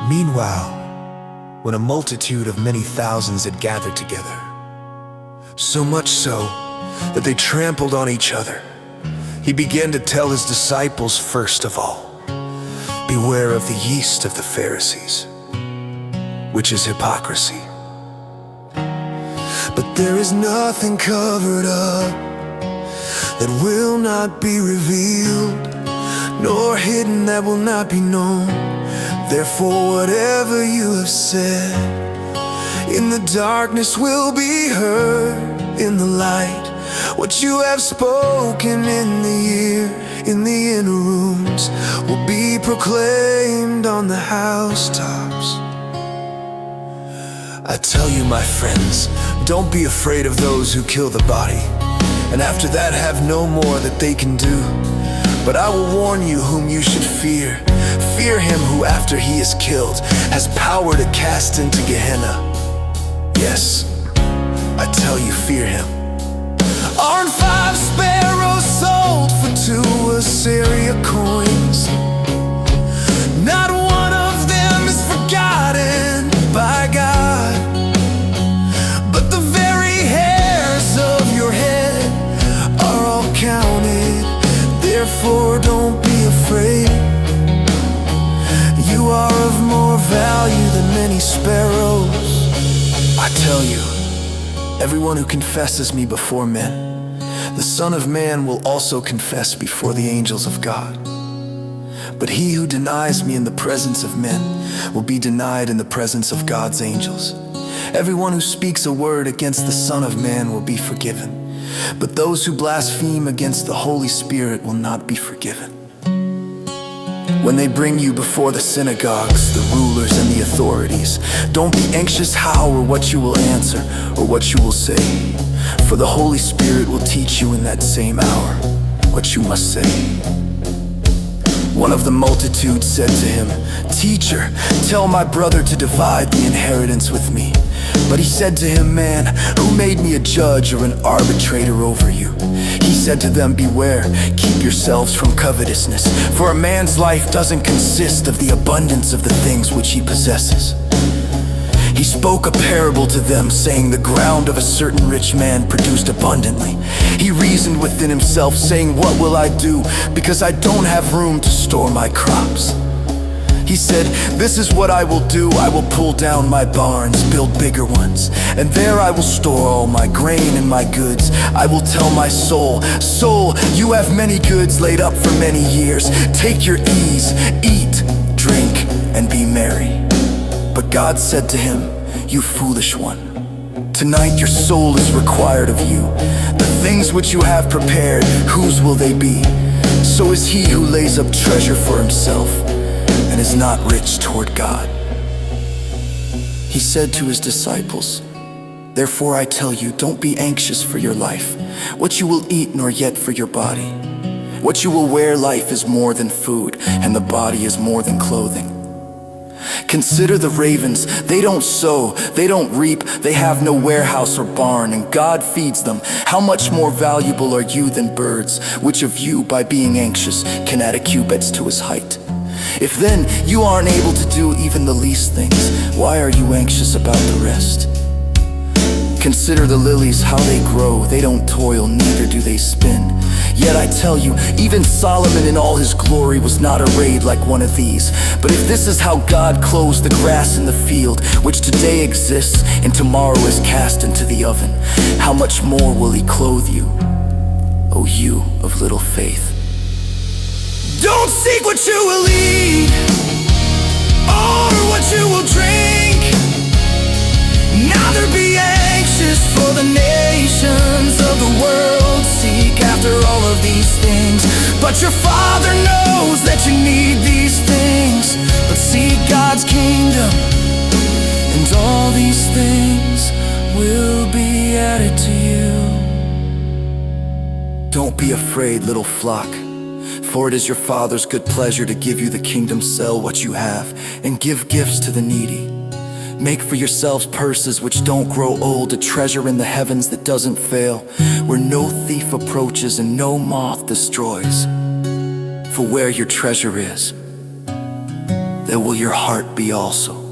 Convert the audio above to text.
Meanwhile, when a multitude of many thousands had gathered together, so much so that they trampled on each other, he began to tell his disciples first of all, "Beware of the yeast of the Pharisees, which is hypocrisy. But there is nothing covered up that will not be revealed, nor hidden that will not be known. Therefore, whatever you have said in the darkness will be heard in the light. What you have spoken in the ear, in the inner rooms, will be proclaimed on the housetops." I tell you, my friends, don't be afraid of those who kill the body, and after that have no more that they can do. But I will warn you whom you should fear. Fear him who, after he is killed, has power to cast into Gehenna. Yes, I tell you, fear him. Aren't 5 sparrows sold for 2 Assyria coins? Not one of them is forgotten by God, but the very hairs of your head are all counted. Therefore, don't be afraid. You are of more value than many sparrows. I tell you, everyone who confesses me before men, the Son of Man will also confess before the angels of God. But he who denies me in the presence of men will be denied in the presence of God's angels. Everyone who speaks a word against the Son of Man will be forgiven, but those who blaspheme against the Holy Spirit will not be forgiven. When they bring you before the synagogues, the rulers and the authorities, don't be anxious how or what you will answer or what you will say, for the Holy Spirit will teach you in that same hour what you must say. One of the multitude said to him, "Teacher, tell my brother to divide the inheritance with me." But he said to him, "Man, who made me a judge or an arbitrator over you?" He said to them, "Beware, keep yourselves from covetousness, for a man's life doesn't consist of the abundance of the things which he possesses." He spoke a parable to them, saying, "The ground of a certain rich man produced abundantly. He reasoned within himself, saying, 'What will I do, because I don't have room to store my crops?' He said, 'This is what I will do. I will pull down my barns, build bigger ones, and there I will store all my grain and my goods. I will tell my soul, soul, you have many goods laid up for many years. Take your ease, eat, drink, and be merry.' But God said to him, 'You foolish one, tonight your soul is required of you. The things which you have prepared, whose will they be? So is he who lays up treasure for himself and is not rich toward God.'" He said to his disciples, "Therefore I tell you, don't be anxious for your life, what you will eat, nor yet for your body. What you will wear. Life is more than food, and the body is more than clothing. Consider the ravens. They don't sow, they don't reap, they have no warehouse or barn, and God feeds them. How much more valuable are you than birds? Which of you, by being anxious, can add a cubit to his height? If then you aren't able to do even the least things, why are you anxious about the rest? Consider the lilies, how they grow. They don't toil, neither do they spin. Yet I tell you, even Solomon in all his glory was not arrayed like one of these. But if this is how God clothes the grass in the field, which today exists and tomorrow is cast into the oven, how much more will he clothe you, O you of little faith? Don't seek what you will eat, or what you will drink. Neither be anxious, for the nations of the world seek after all of these things. But your Father knows that you need these things. But seek God's kingdom, and all these things will be added to you. Don't be afraid, little flock, for it is your Father's good pleasure to give you the kingdom. Sell what you have and give gifts to the needy. Make for yourselves purses which don't grow old, a treasure in the heavens that doesn't fail, where no thief approaches and no moth destroys. For where your treasure is, there will your heart be also.